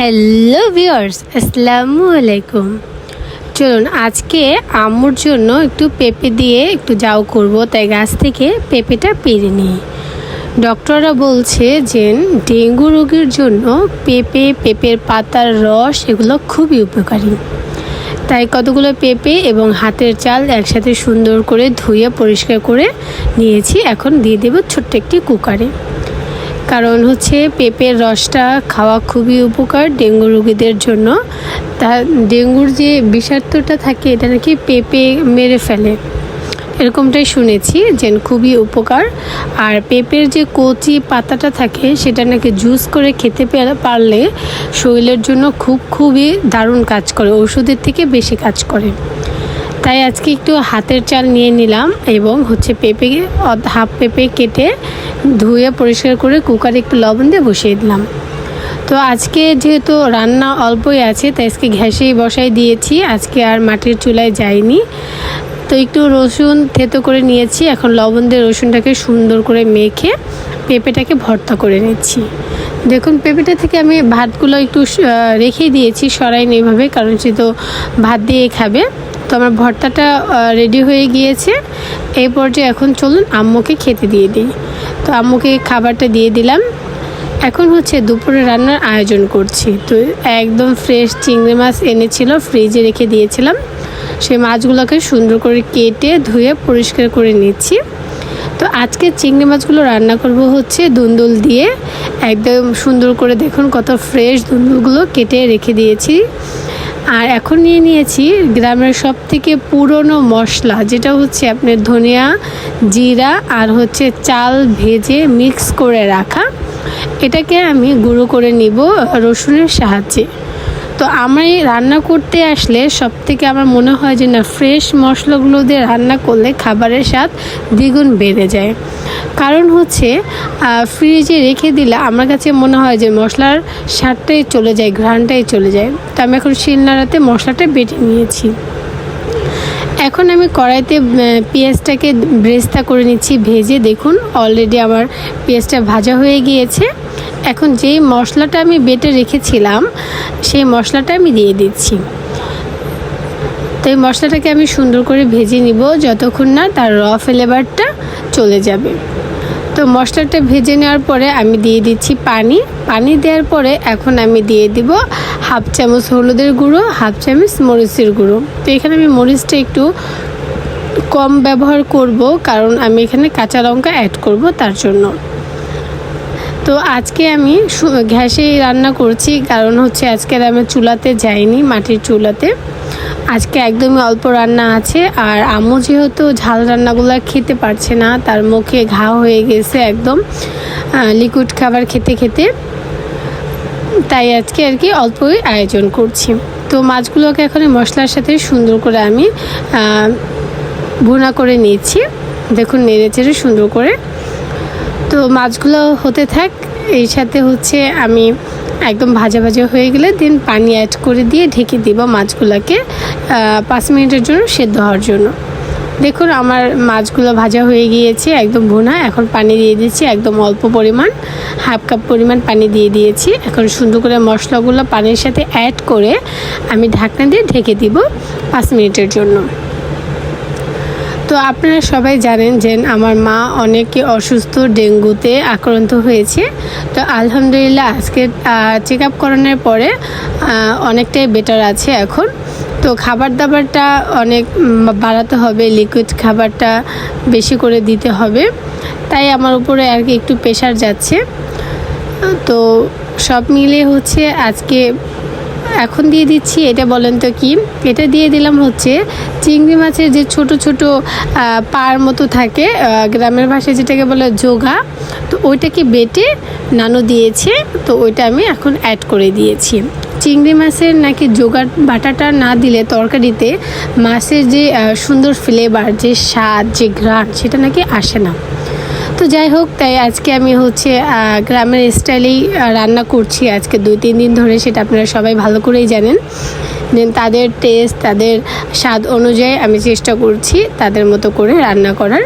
Hello viewers, আসসালামু আলাইকুম। চলুন আজকে আম্মুর জন্য একটু পেঁপে দিয়ে একটু জাউ করব, তাই গাছ থেকে পেঁপেটা পেরে নিই। ডক্টররা বলছে যে ডেঙ্গু রোগীর জন্য পেঁপের পাতার রস এগুলো খুবই উপকারী। তাই কতগুলো পেঁপে এবং হাতের চাল একসাথে সুন্দর করে ধুয়ে পরিষ্কার করে নিয়েছি। এখন দিয়ে দেব ছোট্ট একটি কুকারে, কারণ পেঁপের রসটা খাওয়া খুবই উপকার ডেঙ্গু রোগীদের জন্য। তা ডেঙ্গুর যে বিষাক্তটা থাকে এটা নাকি পেঁপে মেরে ফেলে, এরকমটাই শুনেছি যে খুবই উপকার। আর পেঁপের যে কচি পাতাটা থাকে সেটা নাকি জুস করে খেতে পারলে শরীরের জন্য খুবই দারুণ কাজ করে, ওষুধের থেকে বেশি কাজ করে। তাই আজকে একটু হাতের চাল নিয়ে নিলাম এবং পেঁপে হাফ পেঁপে কেটে ধুয়ে পরিষ্কার করে কুকারে একটু লবণ দিয়ে বসিয়ে দিলাম। তো আজকে যেহেতু রান্না অল্পই আছে তাই আজকে গ্যাসেই বসাই দিয়েছি, আজকে আর মাটির চুলায় যাইনি। তো একটু রসুন থেতো করে নিয়েছি, এখন লবণ দিয়ে রসুনটাকে সুন্দর করে মেখে পেঁপেটাকে ভর্তা করে নিচ্ছি। দেখুন পেঁপেটা থেকে আমি ভাতগুলো একটু রেখে দিয়েছি, সরাইনি এভাবে, কারণ সে তো ভাত দিয়ে খাবে। তো আমার ভর্তাটা রেডি হয়ে গিয়েছে। এই পর্যায়ে এখন চলুন আম্মুকে খেতে দিয়ে দিই। তো আম্মুকে খাবারটা দিয়ে দিলাম। এখন দুপুরে রান্নার আয়োজন করছি। তো একদম ফ্রেশ চিংড়ি মাছ এনেছিল, ফ্রিজে রেখে দিয়েছিলাম। সেই মাছগুলোকে সুন্দর করে কেটে ধুয়ে পরিষ্কার করে নিচ্ছি। তো আজকে চিংড়ি মাছগুলো রান্না করব দুন্দুল দিয়ে, একদম সুন্দর করে দেখুন কত ফ্রেশ দুন্দুলগুলো কেটে রেখে দিয়েছি। আর এখন নিয়ে নিয়েছি গ্রামের সব থেকে পুরনো মশলা, যেটা আপনার ধনিয়া, জিরা আর চাল ভেজে মিক্স করে রাখা। এটাকে আমি গুঁড়ো করে নিব রসুনের সাহায্যে। তো আমি রান্না করতে আসলে সব থেকে আমার মনে হয় যে না, ফ্রেশ মশলাগুলো দিয়ে রান্না করলে খাবারের স্বাদ দ্বিগুণ বেড়ে যায়। কারণ ফ্রিজে রেখে দিলে আমার কাছে মনে হয় যে মশলার স্বাদটাই চলে যায়, ঘ্রাণটাই চলে যায়। তো আমি এখন শিলনোড়াতে মশলাটা বেটে নিয়েছি। এখন আমি কড়াইতে পেঁয়াজটাকে ব্রেস্তা করে নিচ্ছি ভেজে। দেখুন অলরেডি আমার পেঁয়াজটা ভাজা হয়ে গিয়েছে। এখন যেই মশলাটা আমি বেটে রেখেছিলাম সেই মশলাটা আমি দিয়ে দিচ্ছি। তো এই মশলাটাকে আমি সুন্দর করে ভেজে নিব যতক্ষণ না তার ফ্লেভারটা চলে যাবে। তো মশলাটা ভেজে নেওয়ার পরে আমি দিয়ে দিচ্ছি পানি দেওয়ার পরে এখন আমি দিয়ে দিব হাফ চামচ হলুদের গুঁড়ো, হাফ চামচ মরিচের গুঁড়ো। তো এখানে আমি মরিচটা একটু কম ব্যবহার করব, কারণ আমি এখানে কাঁচা লঙ্কা অ্যাড করব তার জন্য। তো আজকে আমি গ্যাসেই রান্না করছি, কারণ আজকে আমি চুলাতে যাইনি, মাটির চুলাতে। আজকে একদমই অল্প রান্না আছে। আর আম্মু যেহেতু ঝাল রান্নাগুলো খেতে পারছে না, তার মুখে ঘা হয়ে গেছে একদম লিকুইড খাবার খেতে খেতে, তাই আজকে অল্পই আয়োজন করছি। তো মাছগুলোকে এখন মশলার সাথে সুন্দর করে আমি ভুনা করে নিয়েছি। দেখুন নেড়েচেড়ে সুন্দর করে। তো মাছগুলো হতে থাক, এই সাথে আমি একদম ভাজা হয়ে গেলে দিন পানি অ্যাড করে দিয়ে ঢেকে দিব মাছগুলোকে 5 মিনিটের জন্য সেদ্ধ হওয়ার জন্য। দেখুন আমার মাছগুলো ভাজা হয়ে গিয়েছে, একদম ভুনা। এখন পানি দিয়ে দিচ্ছি একদম অল্প পরিমাণ, হাফ কাপ পরিমাণ পানি দিয়ে দিয়েছি। এখন সুন্দর করে মশলাগুলো পানির সাথে অ্যাড করে আমি ঢাকনা দিয়ে ঢেকে দিব 5 মিনিটের জন্য। তো আপনারা সবাই জানেন যে আমার মা অনেকে অসুস্থ, ডেঙ্গুতে আক্রান্ত হয়েছে। তো আলহামদুলিল্লাহ আজকে চেক আপ করানোর পরে অনেকটাই বেটার আছে এখন। তো খাবার দাবারটা অনেক বাড়াতে হবে, লিকুইড খাবারটা বেশি করে দিতে হবে, তাই আমার উপরে একটু প্রেশার যাচ্ছে। তো সব মিলে আজকে এখন দিয়ে দিচ্ছি, এটা বলেন তো কি, এটা দিয়ে দিলাম চিংড়ি মাছের যে ছোট ছোট পার মতো থাকে, গ্রামের ভাষায় যেটাকে বলে জোগা। তো ওইটাকে বেটে নানু দিয়েছে, তো ওইটা আমি এখন অ্যাড করে দিয়েছি। চিংড়ি মাছের নাকি জোগাড় বাটাটা না দিলে তরকারিতে মাছের যে সুন্দর ফ্লেভার, যে স্বাদ, যে ঘ্রাণ, সেটা নাকি আসে না। তো যাই হোক, তাই আজকে আমি গ্রামের স্টাইলেই রান্না করছি আজকে 2-3 দিন ধরে, সেটা আপনারা সবাই ভালো করেই জানেন। দেন তাদের টেস্ট, তাদের স্বাদ অনুযায়ী আমি চেষ্টা করছি তাদের মতো করে রান্না করার।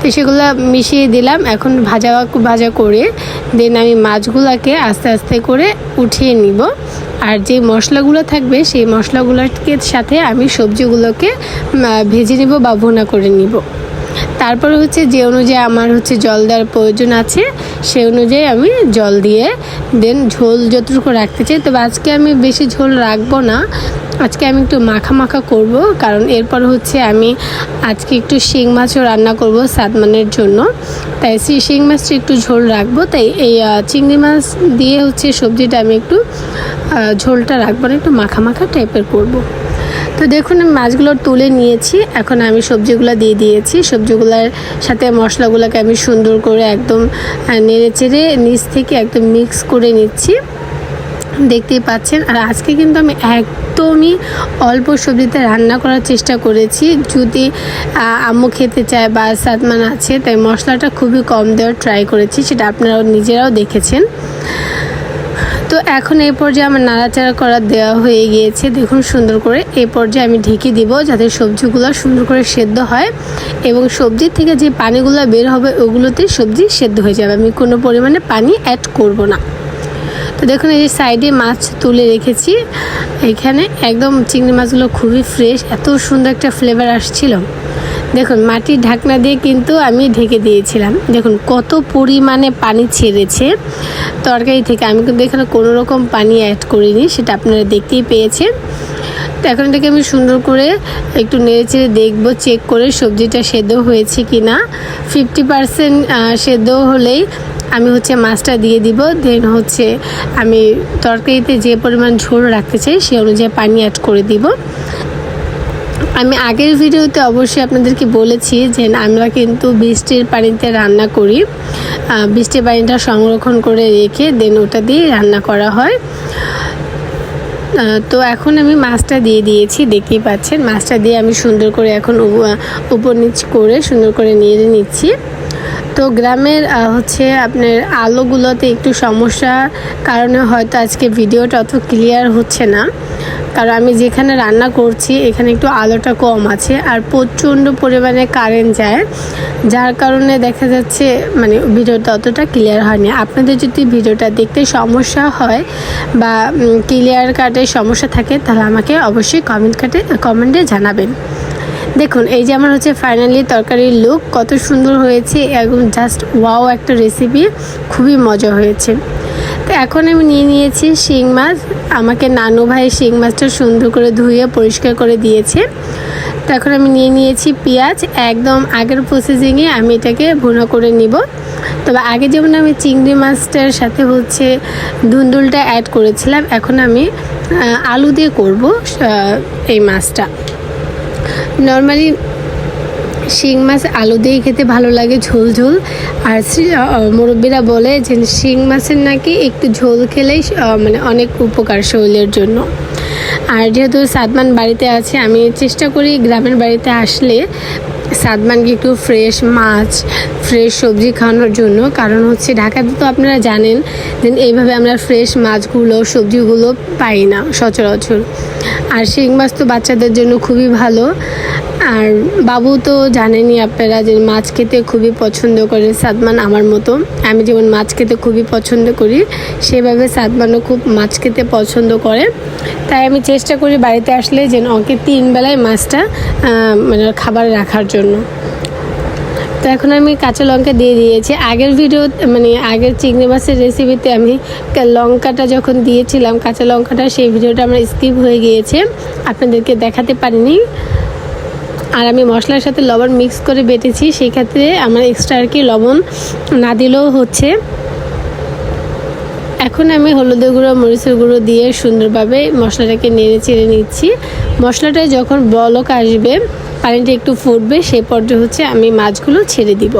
তো সেগুলো মিশিয়ে দিলাম। এখন ভাজা করে দেন আমি মাছগুলোকে আস্তে আস্তে করে উঠিয়ে নিব। আর যে মশলাগুলো থাকবে সেই মশলাগুলোর সাথে আমি সবজিগুলোকে ভেজে নিব বা ভুনা করে নিব। তারপরে হচ্ছে যে অনুযায়ী আমার হচ্ছে জল দেওয়ার প্রয়োজন আছে সেই অনুযায়ী আমি জল দিয়ে দেন ঝোল যতটুকু রাখতে চাই। তবে আজকে আমি বেশি ঝোল রাখবো না, আজকে আমি একটু মাখা মাখা করব। কারণ এরপর হচ্ছে আমি আজকে একটু শিং মাছও রান্না করব সাদমানের জন্য, তাই শিং মাছটা একটু ঝোল রাখবো। তাই এই চিংড়ি মাছ দিয়ে হচ্ছে সবজিটা আমি একটু ঝোলটা রাখবো না, একটু মাখা মাখা টাইপের করব। তো দেখুন আমি মাছগুলো তুলে নিয়েছি, এখন আমি সবজিগুলো দিয়ে দিয়েছি। সবজিগুলোর সাথে মশলাগুলোকে আমি সুন্দর করে একদম নেড়ে চেড়ে নিচ থেকে একদম মিক্স করে নিচ্ছি, দেখতেই পাচ্ছেন। আর আজকে কিন্তু আমি একদমই অল্প সবজিতে রান্না করার চেষ্টা করেছি। যদি আম্মু খেতে চায় বা সাদমান আছে, তাই মশলাটা খুবই কম দেওয়ার ট্রাই করেছি, সেটা আপনারাও নিজেরাও দেখেছেন। তো এখন এই পর্যায়ে আমার নাড়াচাড়া করা দেওয়া হয়ে গিয়েছে, দেখুন সুন্দর করে। এই পর্যায়ে আমি ঢেকে দিব যাতে সবজিগুলো সুন্দর করে সেদ্ধ হয় এবং সবজি থেকে যে পানিগুলো বের হবে ওগুলোতে সবজি সেদ্ধ হয়ে যাবে, আমি কোনো পরিমাণে পানি অ্যাড করব না। তো দেখুন এই যে সাইডে মাছ তুলে রেখেছি, এখানে একদম চিংড়ি মাছগুলো খুবই ফ্রেশ, এত সুন্দর একটা ফ্লেভার আসছিল। দেখুন মাটির ঢাকনা দিয়ে কিন্তু আমি ঢেকে দিয়েছিলাম, দেখুন কত পরিমাণে পানি ছেড়েছে তরকারি থেকে। আমি কিন্তু এখানে কোনো রকম পানি অ্যাড করিনি, সেটা আপনারা দেখতেই পেয়েছেন। তো এখন এটাকে আমি সুন্দর করে একটু নেড়ে চেড়ে দেখবো, চেক করে সবজিটা সেদ্ধ হয়েছে কি না। 50% সেদ্ধ হলেই আমি হচ্ছে মাছটা দিয়ে দিব। দেন হচ্ছে আমি তরকারিতে যে পরিমাণ ঝোল রাখতে চাই সেই অনুযায়ী পানি অ্যাড করে দিব। আমি আগের ভিডিওতে অবশ্যই আপনাদেরকে বলেছি যে আমরা কিন্তু বৃষ্টির পানিতে রান্না করি, বৃষ্টির পানিটা সংরক্ষণ করে রেখে দেন ওটা দিয়ে রান্না করা হয়। তো এখন আমি মাছটা দিয়ে দিয়েছি, দেখতেই পাচ্ছেন। মাছটা দিয়ে আমি সুন্দর করে এখন উপর নিচ করে সুন্দর করে নেড়ে নিচ্ছি। তো গ্রামের হচ্ছে আপনার আলোগুলোতে একটু সমস্যার কারণে হয়তো আজকে ভিডিওটা অত ক্লিয়ার হচ্ছে না, কারণ আমি যেখানে রান্না করছি এখানে একটু আলোটা কম আছে আর প্রচণ্ড পরিমাণে কারেন্ট যায়, যার কারণে দেখা যাচ্ছে মানে ভিডিওটা অতটা ক্লিয়ার হয়নি। আপনাদের যদি ভিডিওটা দেখতে সমস্যা হয় বা ক্লিয়ার কাটে সমস্যা থাকে তাহলে আমাকে অবশ্যই কমেন্টে জানাবেন। দেখুন এই যে আমার হচ্ছে ফাইনালি তরকারির লুক কত সুন্দর হয়েছে, একদম জাস্ট ওয়াও একটা রেসিপি, খুবই মজা হয়েছে। তো এখন আমি নিয়ে নিয়েছি শিং মাছ, আমাকে নানু ভাই শিং মাছটা সুন্দর করে ধুয়ে পরিষ্কার করে দিয়েছে। তো এখন আমি নিয়ে নিয়েছি পেঁয়াজ, একদম আগের প্রসেসিংয়ে আমি এটাকে ভুনা করে নিব। তবে আগে যেমন আমি চিংড়ি মাছটার সাথে হচ্ছে ধুন্দুলটা অ্যাড করেছিলাম, এখন আমি আলু দিয়ে করব এই মাছটা। নর্মালি শিং মাছ আলু দিয়ে খেতে ভালো লাগে, ঝোল ঝোল। আর মুরব্বীরা বলে যে শিং মাছের নাকি একটু ঝোল খেলেই মানে অনেক উপকার শরীরের জন্য। আর যেহেতু সাদমান বাড়িতে আছে, আমি চেষ্টা করি গ্রামের বাড়িতে আসলে সাদমানকে একটু ফ্রেশ মাছ ফ্রেশ সবজি খাওয়ানোর জন্য। কারণ হচ্ছে ঢাকাতে তো আপনারা জানেন যে এইভাবে আমরা ফ্রেশ মাছগুলো সবজিগুলো পাই না সচরাচর। আর শিং মাছ তো বাচ্চাদের জন্য খুবই ভালো। আর বাবু তো জানেনই আপনারা যে মাছ খেতে খুবই পছন্দ করে, সাদমান আমার মতো। আমি যেমন মাছ খেতে খুবই পছন্দ করি, সেভাবে সাদমানও খুব মাছ খেতে পছন্দ করে। তাই আমি চেষ্টা করি বাড়িতে আসলে যেন ওকে 3 বেলায় মাছটা মানে খাবার রাখার জন্য। তো এখন আমি কাঁচা লঙ্কা দিয়ে দিয়েছি। আগের ভিডিও মানে আগের চিংড়ি মাছের রেসিপিতে আমি লঙ্কাটা যখন দিয়েছিলাম কাঁচা লঙ্কাটা, সেই ভিডিওটা আমার স্কিপ হয়ে গিয়েছে, আপনাদেরকে দেখাতে পারিনি। আর আমি মশলার সাথে লবণ মিক্স করে বেটেছি, সেই ক্ষেত্রে আমার এক্সট্রা আর কি লবণ না দিলেও হচ্ছে। এখন আমি হলুদের গুঁড়ো মরিচের গুঁড়ো দিয়ে সুন্দরভাবে মশলাটাকে নেড়ে চেড়ে নিচ্ছি। মশলাটায় যখন বলক আসবে, পানিটা একটু ফুটবে, সেই পর্যায়ে হচ্ছে আমি মাছগুলো ছেড়ে দিব।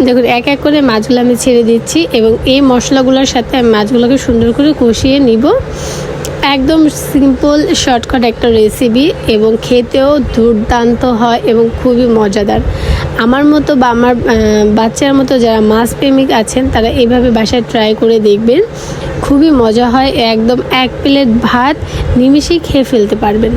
দেখুন এক এক করে মাছগুলো আমি ছেড়ে দিচ্ছি এবং এই মশলাগুলোর সাথে আমি মাছগুলোকে সুন্দর করে কষিয়ে নিব। একদম সিম্পল শর্টকাট একটা রেসিপি এবং খেতেও দুর্দান্ত হয় এবং খুবই মজাদার। আমার মতো বা আমার বাচ্চার মতো যারা মাছ প্রেমিক আছেন তারা এইভাবে বাসায় ট্রাই করে দেখবেন, খুবই মজা হয়। একদম 1 প্লেট ভাত নিমিষেই খেয়ে ফেলতে পারবেন।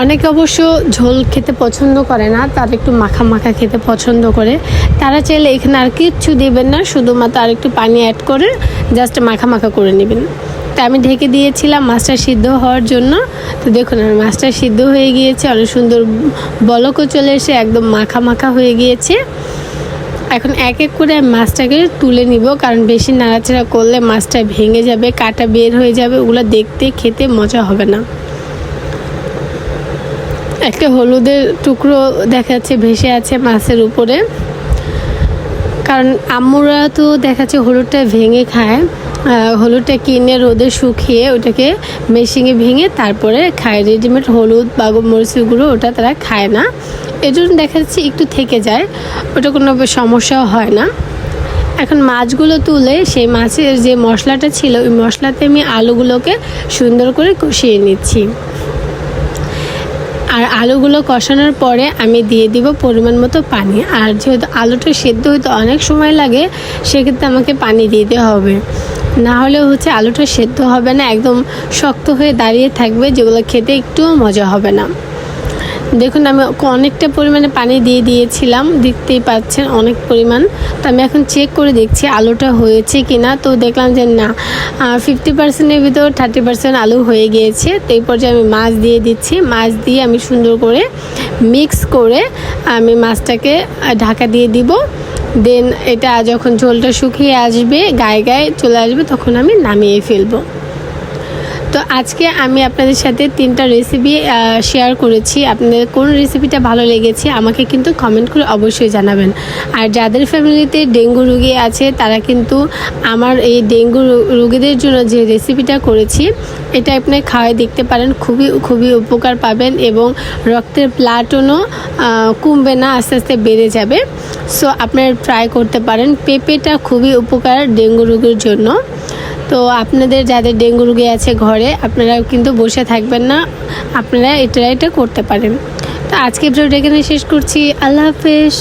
অনেকে অবশ্য ঝোল খেতে পছন্দ করে না, তারা একটু মাখা মাখা খেতে পছন্দ করে। তারা চাইলে এখানে আর কিচ্ছু দিবেন না, শুধুমাত্র আর একটু পানি অ্যাড করে জাস্ট মাখা মাখা করে নেবেন। তা আমি ঢেকে দিয়েছিলাম মাছটা সিদ্ধ হওয়ার জন্য। তো দেখুন আমার মাছটা সিদ্ধ হয়ে গিয়েছে, অনেক সুন্দর বলকও চলে এসে একদম মাখা মাখা হয়ে গিয়েছে। এখন এক এক করে আমি মাছটাকে তুলে নিব, কারণ বেশি নাড়াচাড়া করলে মাছটা ভেঙে যাবে, কাটা বের হয়ে যাবে, ওগুলো দেখতে খেতে মজা হবে না। একটা হলুদের টুকরো দেখা যাচ্ছে ভেসে আছে মাছের উপরে, কারণ আম্মুরা তো দেখা যাচ্ছে হলুদটা ভেঙে খায়। হলুদটা কিনে রোদে শুকিয়ে ওটাকে মেশিনে ভেঙে তারপরে খায়। রেডিমেড হলুদ বা মরিচের গুঁড়ো ওটা তারা খায় না, এজন্য দেখা যাচ্ছে একটু থেকে যায়, ওটা কোনো সমস্যাও হয় না। এখন মাছগুলো তুলে সেই মাছের যে মশলাটা ছিল ওই মশলাতে আমি আলুগুলোকে সুন্দর করে কষিয়ে নিচ্ছি। আর আলুগুলো কষানোর পরে আমি দিয়ে দিব পরিমাণ মতো পানি। আর যেহেতু আলুটা সেদ্ধ হইতে অনেক সময় লাগে, সেক্ষেত্রে আমাকে পানি দিতে হবে, না হলে হচ্ছে আলুটা সেদ্ধ হবে না, একদম শক্ত হয়ে দাঁড়িয়ে থাকবে, যেগুলো খেতে একটুও মজা হবে না। দেখুন আমি অনেকটা পরিমাণে পানি দিয়ে দিয়েছিলাম, দেখতেই পাচ্ছেন অনেক পরিমাণ। তো আমি এখন চেক করে দেখছি আলুটা হয়েছে কিনা। তো দেখলাম যে না, 50%-এর ভিতর 30% আলু হয়ে গিয়েছে। তো এই পর্যায়ে আমি মাছ দিয়ে দিচ্ছি। মাছ দিয়ে আমি সুন্দর করে মিক্স করে আমি মাছটাকে ঢাকা দিয়ে দিব। দেন এটা যখন ঝোলটা শুকিয়ে আসবে, গায়ে গায়ে চলে আসবে, তখন আমি নামিয়ে ফেলবো। তো আজকে আমি আপনাদের সাথে 3টা রেসিপি শেয়ার করেছি। আপনাদের কোন রেসিপিটা ভালো লেগেছে আমাকে কিন্তু কমেন্ট করে অবশ্যই জানাবেন। আর যাদের ফ্যামিলিতে ডেঙ্গু রোগী আছে তারা কিন্তু আমার এই ডেঙ্গু রোগীদের জন্য যে রেসিপিটা করেছি এটা আপনি খাওয়াই দেখতে পারেন, খুবই উপকার পাবেন এবং রক্তের প্লাটনও কমবে না, আস্তে আস্তে বেড়ে যাবে। সো আপনারা ট্রাই করতে পারেন। পেঁপেটা খুবই উপকার ডেঙ্গু রোগীর জন্য। তো আপনাদের যাদের ডেঙ্গু রোগী আছে ঘরে, আপনারা কিন্তু বসে থাকবেন না, আপনারা এটা করতে পারেন। তো আজকে ভিডিওটা এখানে শেষ করছি। আল্লাহ হাফেজ।